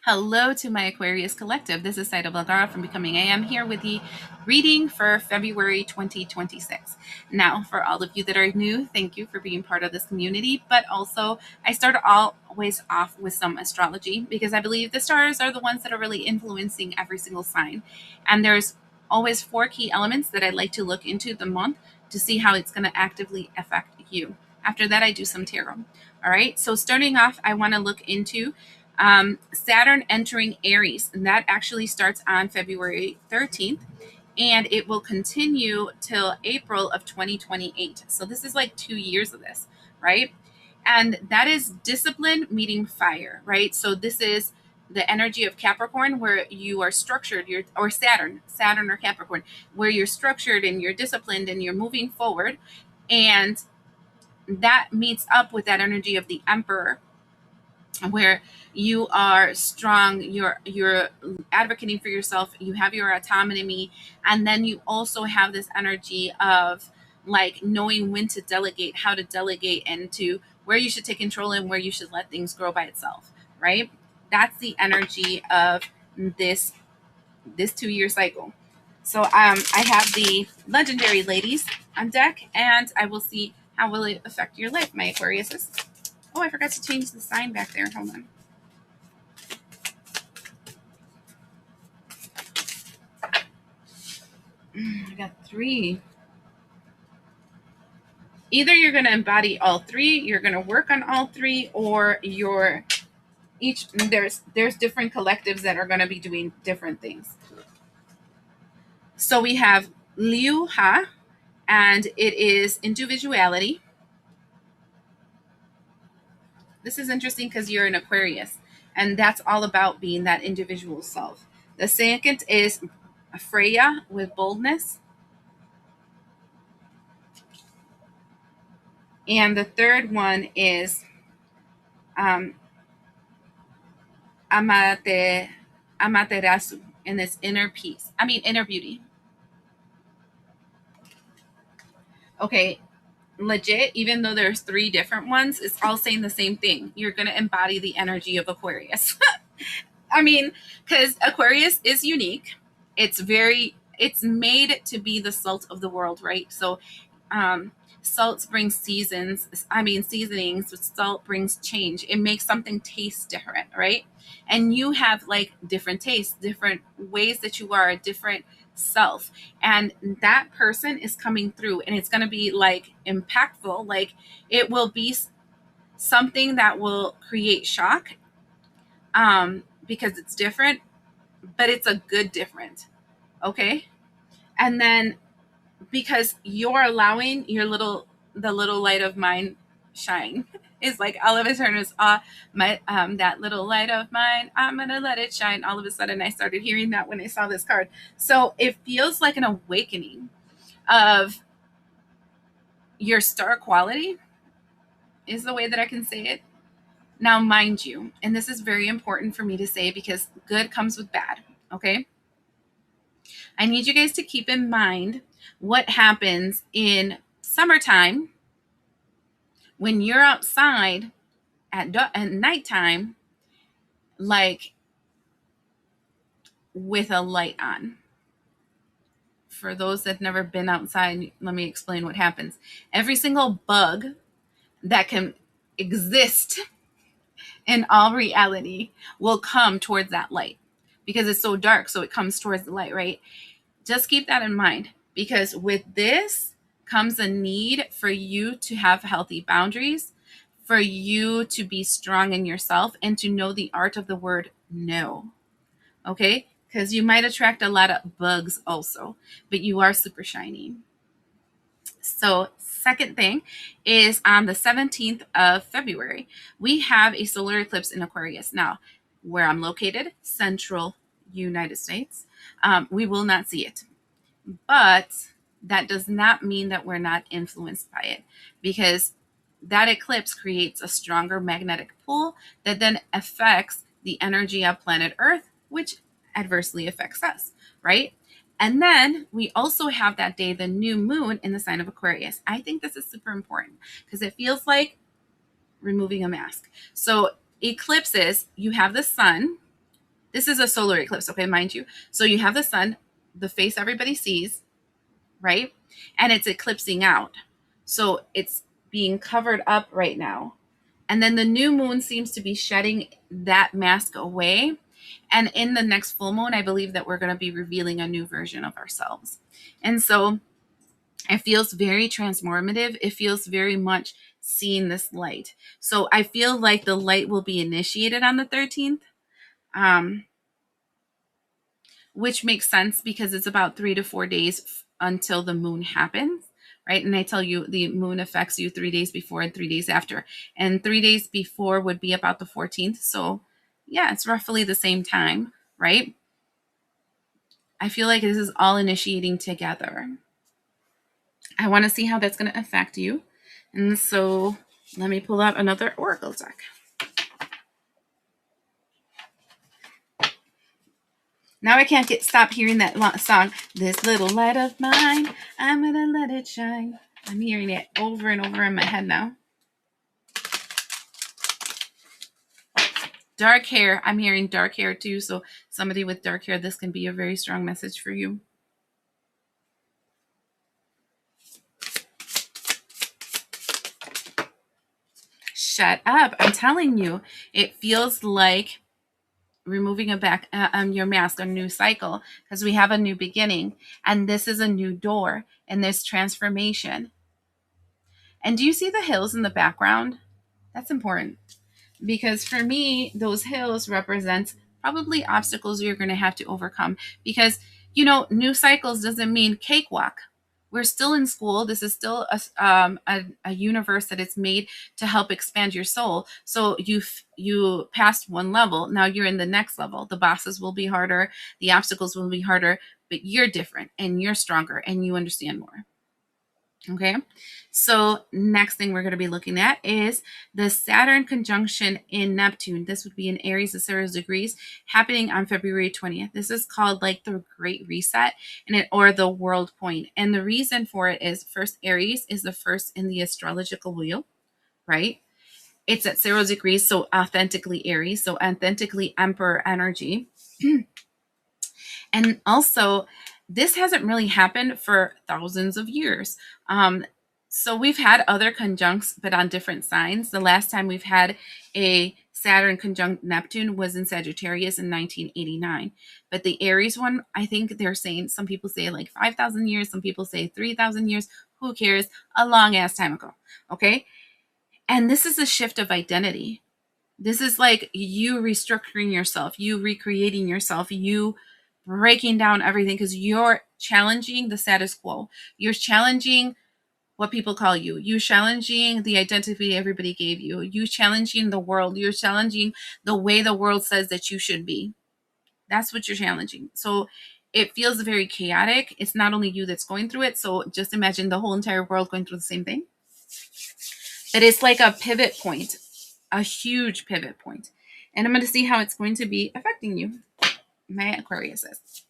Hello to my Aquarius collective. This is Zaida Velgara from Becoming I Am here with the reading for February 2026. Now, for all of you that are new, thank you for being part of this community. But also, I start always off with some astrology because I believe the stars are the ones that are really influencing every single sign. And there's always four key elements that I'd like to look into the month to see how it's going to actively affect you. After that, I do some tarot. All right. So, starting off, I want to look into Saturn entering Aries, and that actually starts on February 13th, and it will continue till April of 2028. So this is like 2 years of this, right? And that is discipline meeting fire, right? So this is the energy of Capricorn, where you are structured, or Saturn or Capricorn, where you're structured and you're disciplined and you're moving forward, and that meets up with that energy of the Emperor, where you are strong, you're advocating for yourself, you have your autonomy, and then you also have this energy of like knowing when to delegate, how to delegate, and to where you should take control and where you should let things grow by itself, right? That's the energy of this 2 year cycle. So I have the legendary ladies on deck, and I will see how will it affect your life, my Aquariuses. Oh, I forgot to change the sign back there. Hold on. I got three. Either you're going to embody all three, you're going to work on all three, or you're each there's different collectives that are going to be doing different things. So we have Liu Ha, and it is individuality. This is interesting because you're an Aquarius, and that's all about being that individual self. The second is Freya with boldness. And the third one is um, Amaterasu, and this inner peace. I mean, inner beauty. Okay, legit, even though there's three different ones, it's all saying the same thing. You're going to embody the energy of Aquarius. I mean, because Aquarius is unique. It's made to be the salt of the world, right? So, salts brings seasonings. With salt brings change. It makes something taste different, right? And you have like different tastes, different ways that you are, a different self. And that person is coming through, and it's going to be like impactful. Like it will be something that will create shock, because it's different, but it's a good different. Okay. And then because you're allowing the little light of mine shine. It's like all of a sudden it's my that little light of mine, I'm gonna let it shine. All of a sudden I started hearing that when I saw this card. So it feels like an awakening of your star quality, is the way that I can say it. Now, mind you, and this is very important for me to say because good comes with bad, okay? I need you guys to keep in mind what happens in summertime when you're outside at nighttime, like with a light on. For those that have never been outside, let me explain what happens. Every single bug that can exist in all reality will come towards that light because it's so dark. So it comes towards the light, right? Just keep that in mind, because with this comes a need for you to have healthy boundaries, for you to be strong in yourself, and to know the art of the word no. Okay? Because you might attract a lot of bugs also, but you are super shiny. So, second thing is on the 17th of February, we have a solar eclipse in Aquarius. Now, where I'm located, central United States, we will not see it. But that does not mean that we're not influenced by it, because that eclipse creates a stronger magnetic pull that then affects the energy of planet Earth, which adversely affects us, right? And then we also have that day the new moon in the sign of Aquarius. I think this is super important because it feels like removing a mask. So eclipses, you have the sun, This is a solar eclipse, okay, mind you. So you have the sun, the face everybody sees, right? And it's eclipsing out. So it's being covered up right now. And then the new moon seems to be shedding that mask away. And in the next full moon, I believe that we're going to be revealing a new version of ourselves. And so it feels very transformative. It feels very much seeing this light. So I feel like the light will be initiated on the 13th, which makes sense because it's about 3 to 4 days until the moon happens, right? And I tell you, the moon affects you 3 days before and 3 days after. And 3 days before would be about the 14th. So yeah, it's roughly the same time, right? I feel like this is all initiating together. I want to see how that's going to affect you. And so let me pull out another oracle deck. Now I can't stop hearing that song, This Little Light of Mine, I'm going to let it shine. I'm hearing it over and over in my head now. Dark hair. I'm hearing dark hair too. So somebody with dark hair, this can be a very strong message for you. Shut up. I'm telling you, it feels like removing your mask, a new cycle, because we have a new beginning, and this is a new door and this transformation. And do you see the hills in the background? That's important, because for me, those hills represent probably obstacles you're going to have to overcome, because new cycles doesn't mean cakewalk. We're still in school. This is still a universe that it's made to help expand your soul. So you passed one level. Now you're in the next level. The bosses will be harder. The obstacles will be harder, but you're different and you're stronger and you understand more. Okay, so next thing we're going to be looking at is the Saturn conjunction in Neptune. This would be in Aries at 0 degrees, happening on February 20th. This is called like the Great Reset, or the World Point. And the reason for it is, first, Aries is the first in the astrological wheel, right? It's at 0 degrees, so authentically Aries, so authentically Emperor energy. And also, this hasn't really happened for thousands of years. So we've had other conjuncts, but on different signs. The last time we've had a Saturn conjunct Neptune was in Sagittarius in 1989. But the Aries one, I think they're saying, some people say like 5,000 years, some people say 3,000 years. Who cares? A long ass time ago. Okay. And this is a shift of identity. This is like you restructuring yourself, you recreating yourself, you breaking down everything, because you're challenging the status quo. You're challenging what people call you. You're challenging the identity everybody gave you. You're challenging the world. You're challenging the way the world says that you should be. That's what you're challenging. So it feels very chaotic. It's not only you that's going through it. So just imagine the whole entire world going through the same thing. But it's like a pivot point, a huge pivot point. And I'm going to see how it's going to be affecting you, my Aquariuses.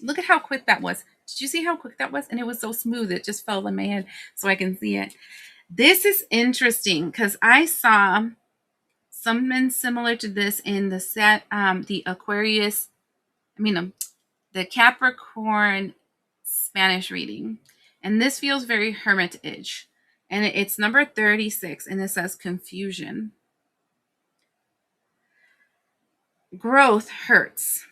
Look at how quick that was. Did you see how quick that was? And it was so smooth. It just fell in my head so I can see it. This is interesting because I saw something similar to this in the Aquarius, the Capricorn Spanish reading. And this feels very hermitage. And it's number 36, and it says confusion. Growth hurts,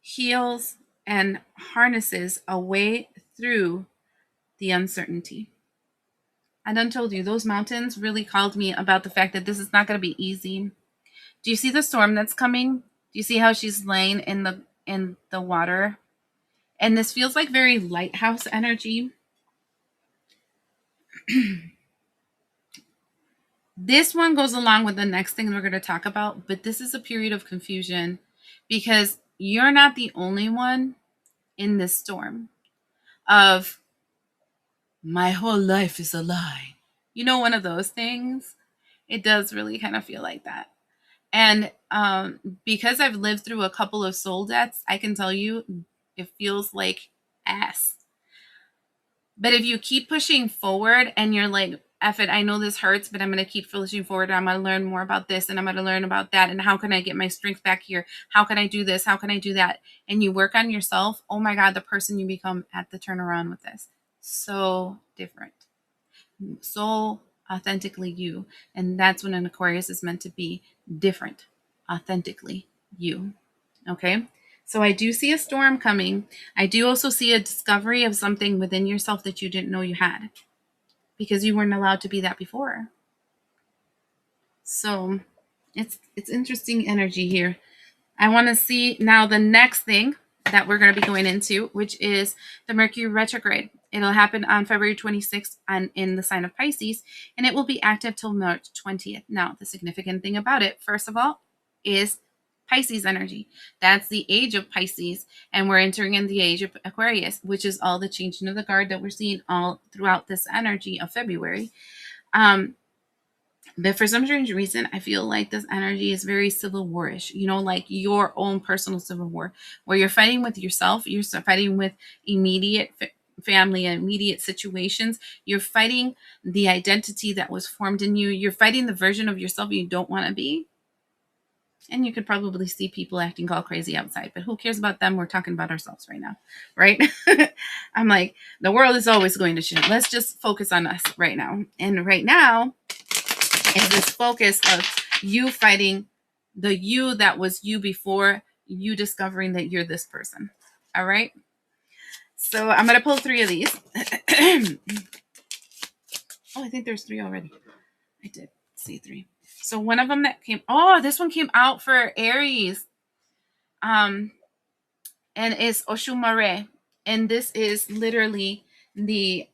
heals, and harnesses a way through the uncertainty. I done told you, those mountains really called me about the fact that this is not going to be easy. Do you see the storm that's coming? Do you see how she's laying in the water? And this feels like very lighthouse energy. This one goes along with the next thing we're going to talk about, but this is a period of confusion because you're not the only one in this storm of my whole life is a lie. One of those things. It does really kind of feel like that. And because I've lived through a couple of soul deaths, I can tell you it feels like ass. But if you keep pushing forward and you're like F it, I know this hurts, but I'm going to keep pushing forward. I'm going to learn more about this, and I'm going to learn about that. And how can I get my strength back here? How can I do this? How can I do that? And you work on yourself. Oh my God, the person you become at the turnaround with this. So different. So authentically you. And that's when an Aquarius is meant to be different, authentically you. Okay. So I do see a storm coming. I do also see a discovery of something within yourself that you didn't know you had, because you weren't allowed to be that before. So it's interesting energy here. I want to see now the next thing that we're going to be going into, which is the Mercury retrograde. It'll happen on February 26th in the sign of Pisces, and it will be active till March 20th. Now, the significant thing about it, first of all, is Pisces energy. That's the age of Pisces, and we're entering in the age of Aquarius, which is all the changing of the guard that we're seeing all throughout this energy of February. But for some strange reason, I feel like this energy is very civil warish, like your own personal civil war, where you're fighting with yourself, you're fighting with immediate family and immediate situations. You're fighting the identity that was formed in you. You're fighting the version of yourself you don't want to be. And you could probably see people acting all crazy outside, but who cares about them? We're talking about ourselves right now, right? I'm like, the world is always going to shit. Let's just focus on us right now. And right now is this focus of you fighting the you that was you before you discovering that you're this person. All right. So I'm going to pull 3 of these. Oh, I think there's 3 already. I did see 3. So one of them that came, this one came out for Aries. And it's Oshumare. And this is literally the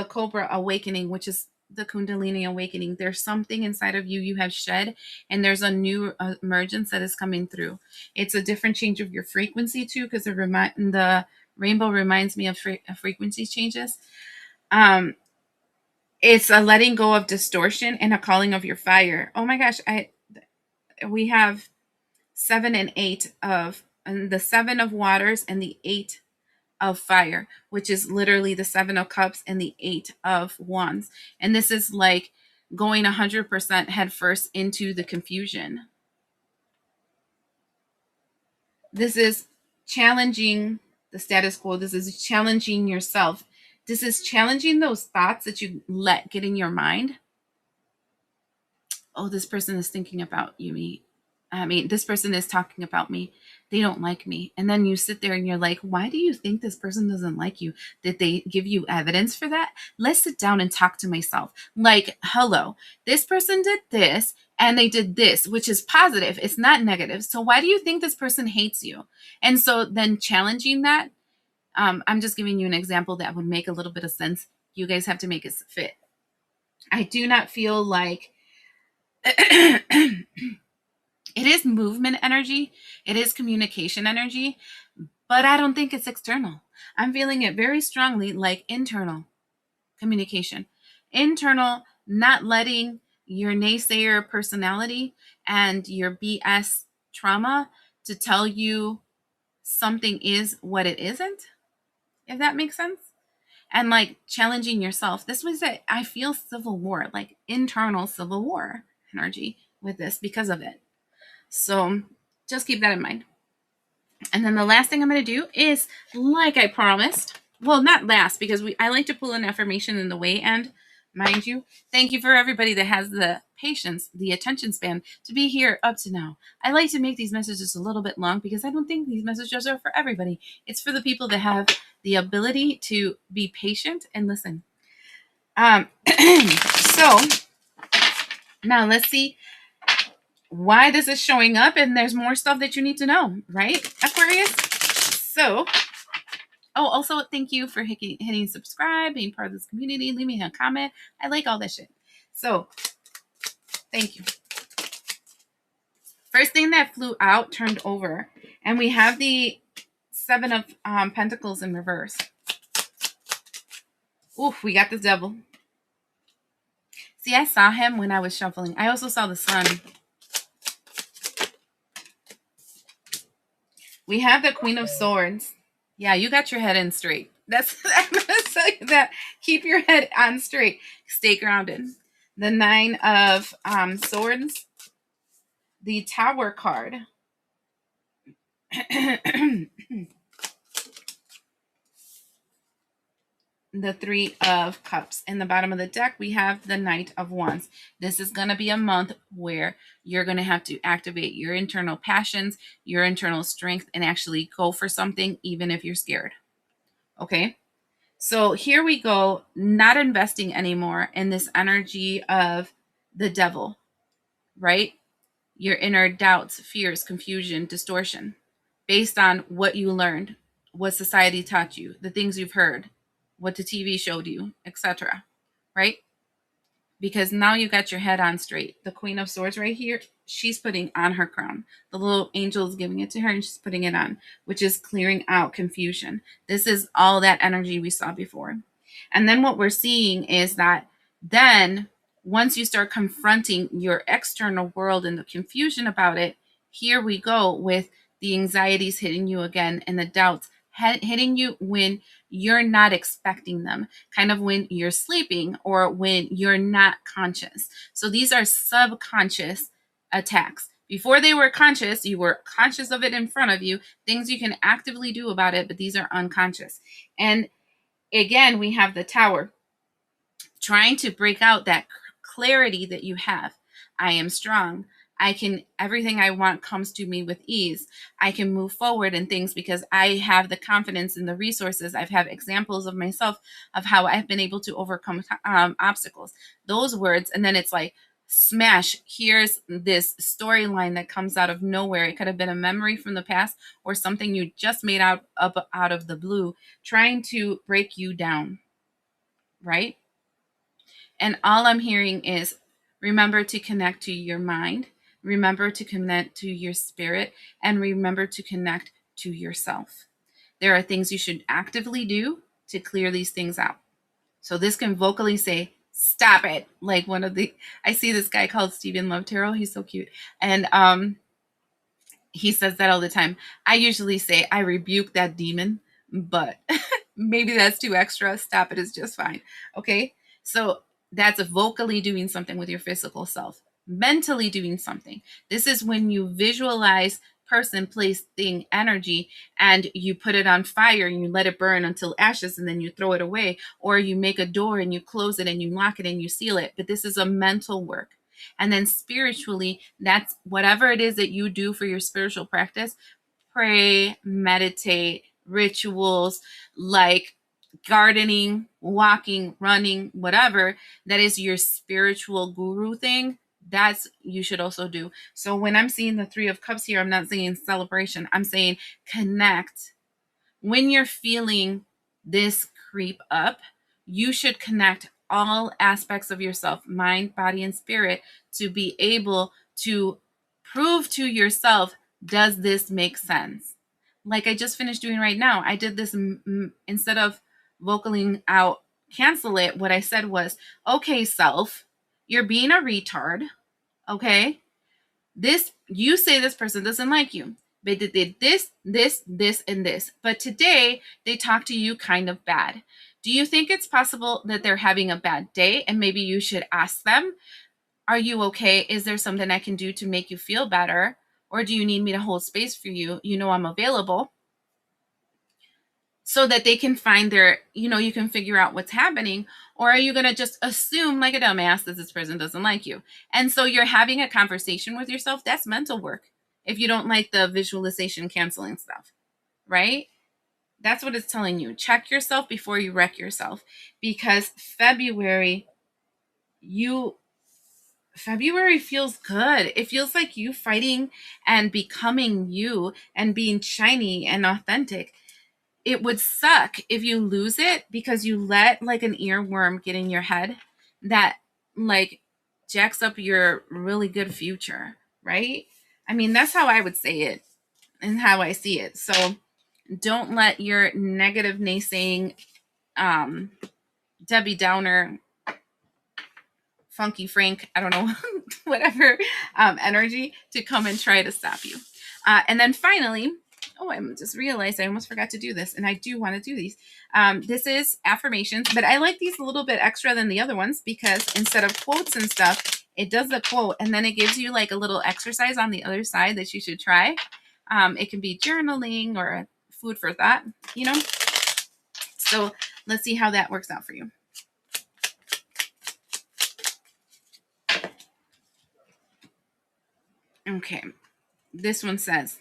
Cobra awakening, which is the Kundalini awakening. There's something inside of you have shed, and there's a new emergence that is coming through. It's a different change of your frequency too, because the rainbow reminds me of frequency changes. It's a letting go of distortion and a calling of your fire. Oh my gosh, we have 7 and 8 of, and the 7 of waters and the 8 of fire, which is literally the 7 of cups and the 8 of wands. And this is like going 100% headfirst into the confusion. This is challenging the status quo. This is challenging yourself. This is challenging those thoughts that you let get in your mind. Oh, this person is thinking about you, this person is talking about me. They don't like me. And then you sit there and you're like, why do you think this person doesn't like you? Did they give you evidence for that? Let's sit down and talk to myself. Like, hello, this person did this and they did this, which is positive. It's not negative. So why do you think this person hates you? And so then challenging that, I'm just giving you an example that would make a little bit of sense. You guys have to make it fit. I do not feel like it is movement energy. It is communication energy, but I don't think it's external. I'm feeling it very strongly like internal communication. Internal, not letting your naysayer personality and your BS trauma to tell you something is what it isn't, if that makes sense. And like challenging yourself. This was I feel civil war, like internal civil war energy with this because of it. So just keep that in mind. And then the last thing I'm going to do is, like I promised, well, not last, because I like to pull an affirmation in the way end, mind you. Thank you for everybody that has the patience, the attention span to be here up to now. I like to make these messages a little bit long because I don't think these messages are for everybody. It's for the people that have the ability to be patient and listen. So now let's see why this is showing up, and there's more stuff that you need to know, right, Aquarius? So, also thank you for hitting subscribe, being part of this community, leave me a comment. I like all that shit. So, thank you. First thing that flew out turned over, and we have the 7 of Pentacles in reverse. Oof, we got the devil. See, I saw him when I was shuffling. I also saw the sun. We have the Queen of Swords. Yeah, you got your head in straight. That's I'm gonna tell you that. Keep your head on straight. Stay grounded. The Nine of Swords, the Tower card. The Three of Cups. In the bottom of the deck, we have the Knight of Wands. This is going to be a month where you're going to have to activate your internal passions, your internal strength, and actually go for something, even if you're scared. Okay? So here we go, not investing anymore in this energy of the devil, right? Your inner doubts, fears, confusion, distortion, based on what you learned, what society taught you, the things you've heard, what the TV showed you, etc. Right? Because now you got your head on straight. The Queen of Swords right here, she's putting on her crown. The little angel is giving it to her and she's putting it on, which is clearing out confusion. This is all that energy we saw before. And then what we're seeing is that then once you start confronting your external world and the confusion about it, here we go with the anxieties hitting you again and the doubts hitting you when you're not expecting them, kind of when you're sleeping or when you're not conscious. So these are subconscious attacks. Before they were conscious, you were conscious of it in front of you, things you can actively do about it, but these are unconscious. And again, we have the Tower trying to break out that clarity that you have. I am strong. Everything I want comes to me with ease. I can move forward in things because I have the confidence and the resources. I've had examples of myself of how I've been able to overcome obstacles. Those words, and then it's like, smash, here's this storyline that comes out of nowhere. It could have been a memory from the past or something you just made out of the blue, trying to break you down, right? And all I'm hearing is remember to connect to your mind, remember to connect to your spirit, and remember to connect to yourself. There are things you should actively do to clear these things out. So this can vocally say, stop it. Like I see this guy called Stephen Love Tarot. He's so cute. And he says that all the time. I usually say, I rebuke that demon, but maybe that's too extra. Stop it is just fine. Okay. So that's vocally doing something with your physical self, mentally doing something. This is when you visualize person, place, thing, energy, and you put it on fire and you let it burn until ashes and then you throw it away, or you make a door and you close it and you lock it and you seal it. But this is a mental work. And then spiritually, that's whatever it is that you do for your spiritual practice, pray, meditate, rituals like gardening, walking, running, whatever, that is your spiritual guru thing. That's you should also do. So when I'm seeing the Three of Cups here, I'm not saying celebration. I'm saying connect. When you're feeling this creep up, you should connect all aspects of yourself, mind, body, and spirit, to be able to prove to yourself, does this make sense? Like I just finished doing right now. I did this instead of vocaling out, cancel it. What I said was, okay, self, you're being a retard. Okay. You say this person doesn't like you. They did this, and this. But today they talk to you kind of bad. Do you think it's possible that they're having a bad day and maybe you should ask them, are you okay? Is there something I can do to make you feel better? Or do you need me to hold space for you? You know I'm available. So that they can find you can figure out what's happening. Or are you going to just assume like a dumbass that this person doesn't like you? And so you're having a conversation with yourself. That's mental work. If you don't like the visualization canceling stuff, right? That's what it's telling you. Check yourself before you wreck yourself. Because February feels good. It feels like you fighting and becoming you and being shiny and authentic. It would suck if you lose it because you let like an earworm get in your head that like jacks up your really good future, right? I mean, that's how I would say it and how I see it. So don't let your negative naysaying, Debbie Downer, Funky Frank, I don't know, whatever energy to come and try to stop you. And then finally, Oh, I just realized I almost forgot to do this, and I do want to do these. This is affirmations, but I like these a little bit extra than the other ones because instead of quotes and stuff, it does the quote, and then it gives you like a little exercise on the other side that you should try. It can be journaling or food for thought, you know? So let's see how that works out for you. Okay, this one says,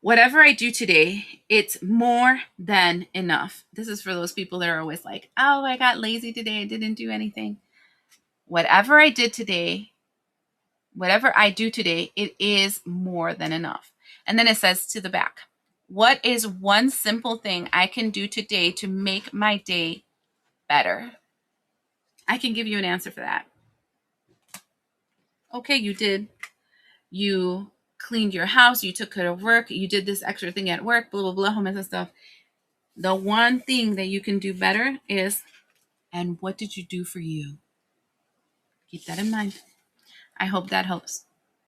whatever I do today, it's more than enough. This is for those people that are always like, oh, I got lazy today. I didn't do anything. Whatever I do today, it is more than enough. And then it says to the back, what is one simple thing I can do today to make my day better? I can give you an answer for that. Okay, you did. You cleaned your house, you took care of work, you did this extra thing at work, blah, blah, blah, home and stuff. The one thing that you can do better is, and what did you do for you? Keep that in mind. I hope that helps.